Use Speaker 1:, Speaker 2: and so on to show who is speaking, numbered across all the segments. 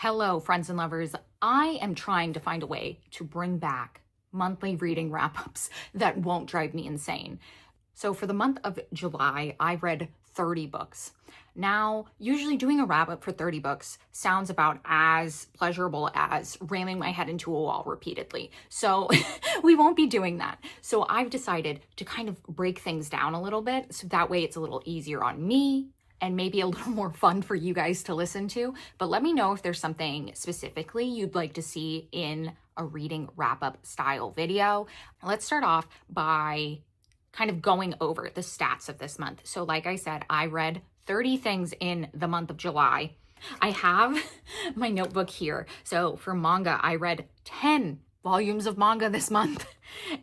Speaker 1: Hello, friends and lovers. I am trying to find a way to bring back monthly reading wrap ups that won't drive me insane. So, for the month of July, I read 30 books. Now, usually doing a wrap up for 30 books sounds about as pleasurable as ramming my head into a wall repeatedly. So, we won't be doing that. So, I've decided to kind of break things down a little bit so that way it's a little easier on me and maybe a little more fun for you guys to listen to. But let me know if there's something specifically you'd like to see in a reading wrap-up style video. Let's start off by kind of going over the stats of this month. So like I said, I read 30 things in the month of July. I have my notebook here. So for manga, I read 10 volumes of manga this month.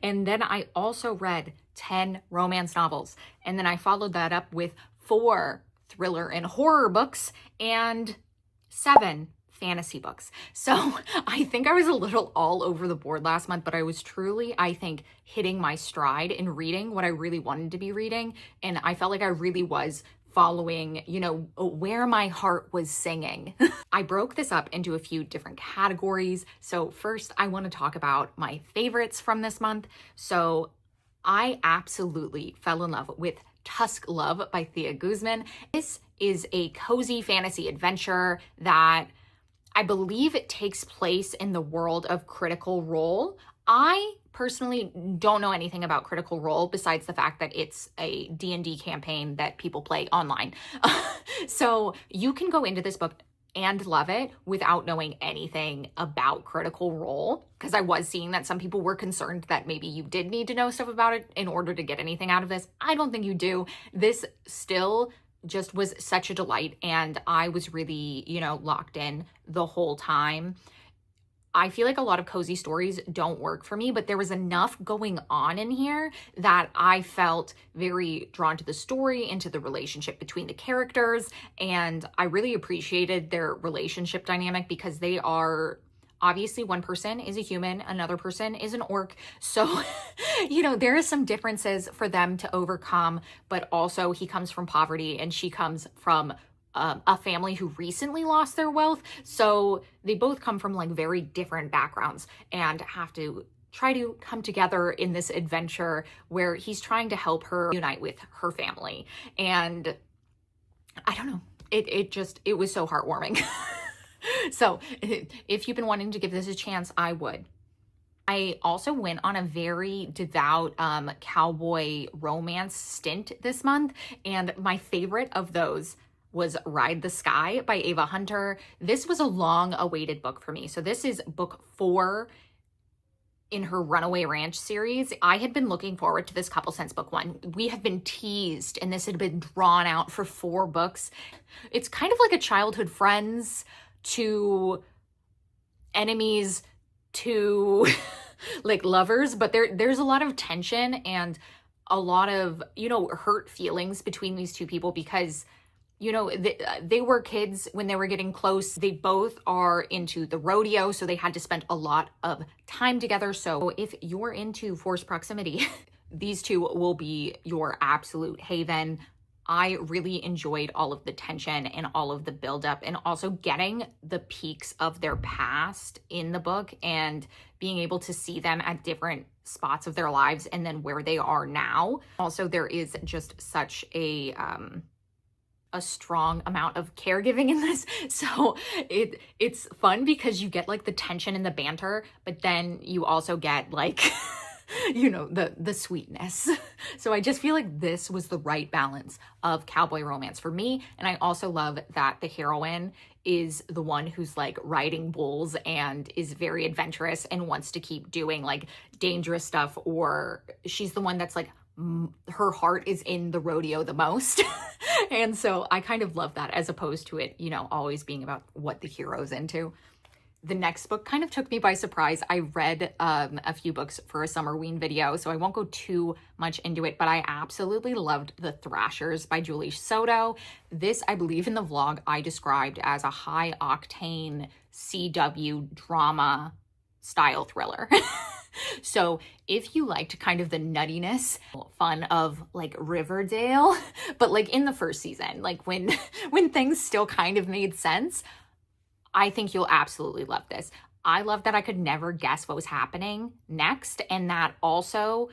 Speaker 1: And then I also read 10 romance novels. And then I followed that up with 4 thriller and horror books and 7 fantasy books. So I think I was a little all over the board last month, but I was truly, I think, hitting my stride in reading what I really wanted to be reading. And I felt like I really was following, where my heart was singing. I broke this up into a few different categories. So first, I want to talk about my favorites from this month. So I absolutely fell in love with Tusk Love by Thea Guzman. This is a cozy fantasy adventure that I believe it takes place in the world of Critical Role. I personally don't know anything about Critical Role besides the fact that it's a D&D campaign that people play online. So you can go into this book and love it without knowing anything about Critical Role, because I was seeing that some people were concerned that maybe you did need to know stuff about it in order to get anything out of this. I don't think you do. This still just was such a delight, and I was really, locked in the whole time. I feel like a lot of cozy stories don't work for me, but there was enough going on in here that I felt very drawn to the story and to the relationship between the characters. And I really appreciated their relationship dynamic because they are obviously, one person is a human, another person is an orc. So, there are some differences for them to overcome, but also he comes from poverty and she comes from a family who recently lost their wealth. So they both come from like very different backgrounds and have to try to come together in this adventure where he's trying to help her unite with her family. And I don't know, it was so heartwarming. So if you've been wanting to give this a chance, I would. I also went on a very devout cowboy romance stint this month, and my favorite of those was Ride the Sky by Ava Hunter. This was a long-awaited book for me. So this is book 4 in her Runaway Ranch series. I had been looking forward to this couple since book 1. We have been teased, and this had been drawn out for 4 books. It's kind of like a childhood friends to enemies to like lovers, but there's a lot of tension and a lot of, hurt feelings between these two people because they were kids when they were getting close. They both are into the rodeo, so they had to spend a lot of time together. So if you're into forced proximity, these two will be your absolute haven. I really enjoyed all of the tension and all of the buildup and also getting the peaks of their past in the book and being able to see them at different spots of their lives and then where they are now. Also, there is just such a strong amount of caregiving in this. So it's fun because you get like the tension and the banter, but then you also get like the sweetness. So I just feel like this was the right balance of cowboy romance for me. And I also love that the heroine is the one who's like riding bulls and is very adventurous and wants to keep doing like dangerous stuff, or she's the one that's like her heart is in the rodeo the most. And so I kind of love that as opposed to it, always being about what the hero's into. The next book kind of took me by surprise. I read a few books for a Summerween video, so I won't go too much into it, but I absolutely loved The Thrashers by Julie Soto. This, I believe in the vlog, I described as a high-octane CW drama style thriller. So if you liked kind of the nuttiness, fun of like Riverdale, but like in the first season, like when things still kind of made sense, I think you'll absolutely love this. I love that I could never guess what was happening next, and that also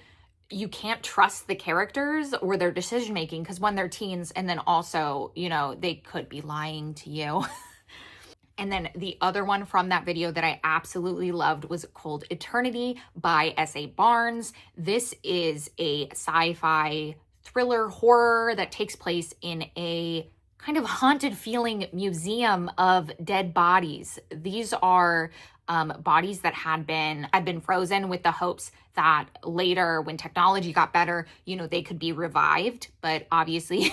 Speaker 1: you can't trust the characters or their decision making because when they're teens, and then also, you know, they could be lying to you. And then the other one from that video that I absolutely loved was called Eternity by S.A. Barnes. This is a sci-fi thriller horror that takes place in a kind of haunted feeling museum of dead bodies. These are bodies that had been frozen with the hopes that later, when technology got better, you know, they could be revived. But obviously,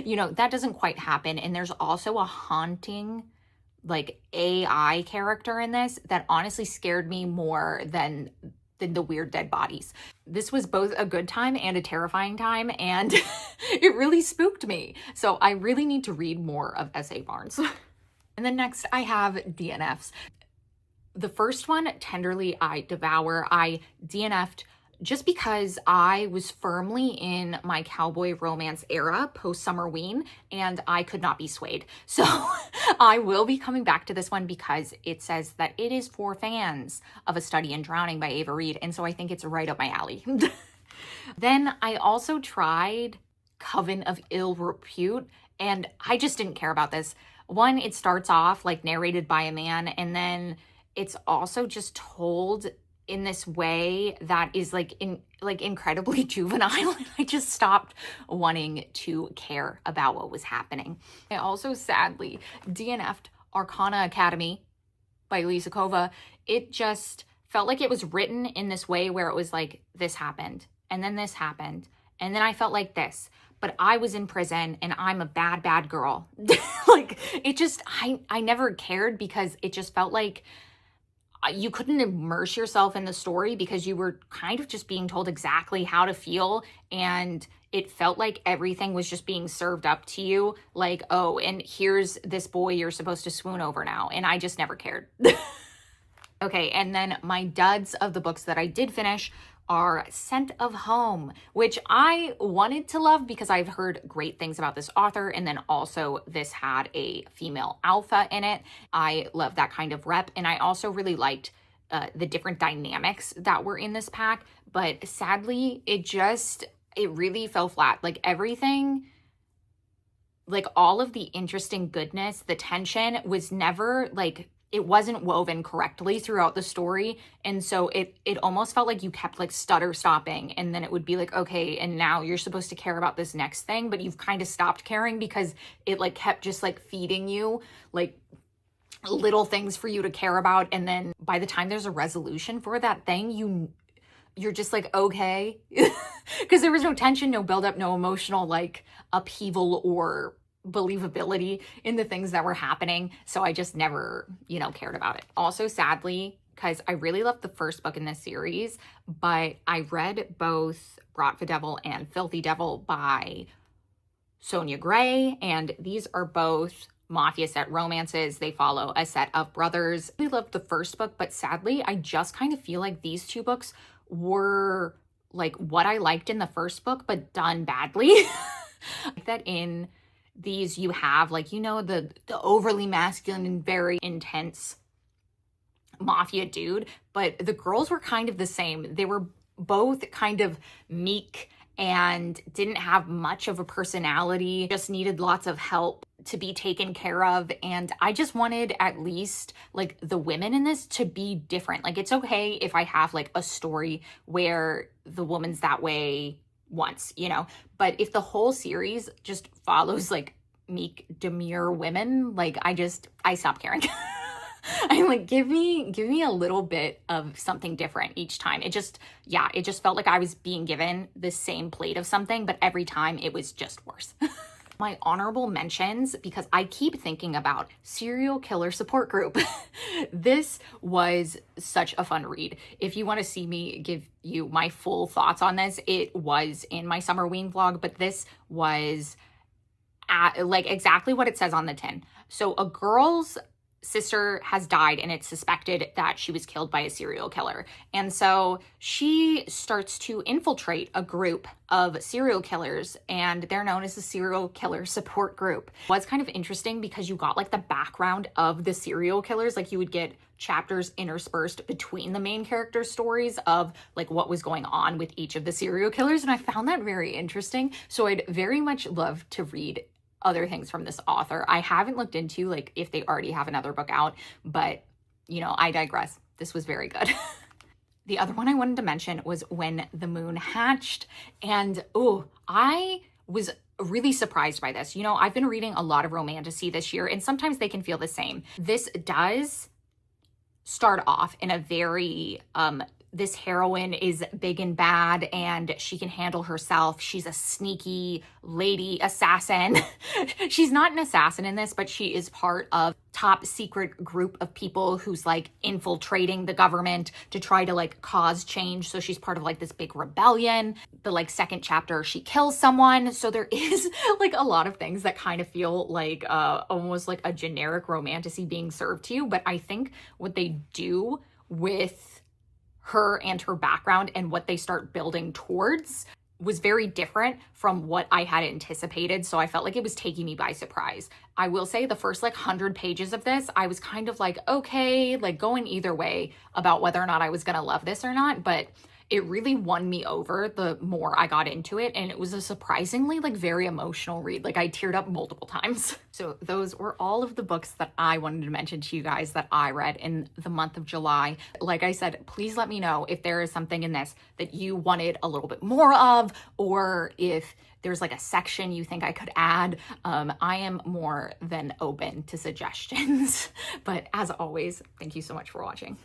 Speaker 1: you know, that doesn't quite happen. And there's also a haunting like AI character in this that honestly scared me more than the weird dead bodies. This was both a good time and a terrifying time, and it really spooked me. So I really need to read more of S.A. Barnes. And then next I have DNFs. The first one, Tenderly I Devour, I DNF'd just because I was firmly in my cowboy romance era post-Summerween, and I could not be swayed. So I will be coming back to this one because it says that it is for fans of A Study in Drowning by Ava Reid, and so I think it's right up my alley. Then I also tried Coven of Ill Repute, and I just didn't care about this. One, it starts off like narrated by a man, and then it's also just told in this way that is incredibly juvenile. I just stopped wanting to care about what was happening. I also sadly DNF'd Arcana Academy by Lisa Kova. It just felt like it was written in this way where it was like, this happened, and then this happened, and then I felt like this, but I was in prison and I'm a bad girl. Like, it just, I never cared because it just felt like you couldn't immerse yourself in the story because you were kind of just being told exactly how to feel, and it felt like everything was just being served up to you like, oh, and here's this boy you're supposed to swoon over now, and I just never cared. Okay, and then my duds of the books that I did finish are Scent of Home, which I wanted to love because I've heard great things about this author, and then also this had a female alpha in it. I love that kind of rep, and I also really liked the different dynamics that were in this pack, but sadly, it really fell flat. Like everything, like all of the interesting goodness, the tension was never like, it wasn't woven correctly throughout the story. And so it almost felt like you kept like stutter stopping, and then it would be like, okay, and now you're supposed to care about this next thing, but you've kind of stopped caring because it like kept just like feeding you like little things for you to care about. And then by the time there's a resolution for that thing, you're just like, okay, because there was no tension, no buildup, no emotional like upheaval or believability in the things that were happening. So I just never, you know, cared about it. Also, sadly, because I really loved the first book in this series, but I read both Brought the Devil and Filthy Devil by Sonia Gray, and these are both mafia set romances. They follow a set of brothers. I loved the first book, but sadly, I just kind of feel like these two books were like what I liked in the first book, but done badly. That in these you have like, you know, the overly masculine and very intense mafia dude, but the girls were kind of the same. They were both kind of meek and didn't have much of a personality, just needed lots of help to be taken care of. And I just wanted at least like the women in this to be different. Like, it's okay if I have like a story where the woman's that way once, you know, but if the whole series just follows like meek, demure women, like I stopped caring. I'm like, give me a little bit of something different each time. It just felt like I was being given the same plate of something, but every time it was just worse. My honorable mentions, because I keep thinking about Serial Killer Support Group. This was such a fun read. If you want to see me give you my full thoughts on this, it was in my Summerween vlog, but this was like exactly what it says on the tin. So a girl's sister has died and it's suspected that she was killed by a serial killer. And so she starts to infiltrate a group of serial killers, and they're known as the serial killer support group. It was kind of interesting because you got like the background of the serial killers, like you would get chapters interspersed between the main characters' stories of like what was going on with each of the serial killers. And I found that very interesting. So I'd very much love to read other things from this author. I haven't looked into like if they already have another book out, but you know, I digress. This was very good. The other one I wanted to mention was When the Moon Hatched. And I was really surprised by this. You know, I've been reading a lot of romantasy this year, and sometimes they can feel the same. This does start off in a very this heroine is big and bad and she can handle herself. She's a sneaky lady assassin. She's not an assassin in this, but she is part of top secret group of people who's like infiltrating the government to try to like cause change. So she's part of like this big rebellion. The like second chapter, she kills someone. So there is like a lot of things that kind of feel like almost like a generic romantasy being served to you. But I think what they do with her and her background and what they start building towards was very different from what I had anticipated. So I felt like it was taking me by surprise. I will say the first like 100 pages of this, I was kind of like, okay, like going either way about whether or not I was going to love this or not. But it really won me over the more I got into it. And it was a surprisingly like very emotional read. Like I teared up multiple times. So those were all of the books that I wanted to mention to you guys that I read in the month of July. Like I said, please let me know if there is something in this that you wanted a little bit more of, or if there's like a section you think I could add. I am more than open to suggestions. But as always, thank you so much for watching.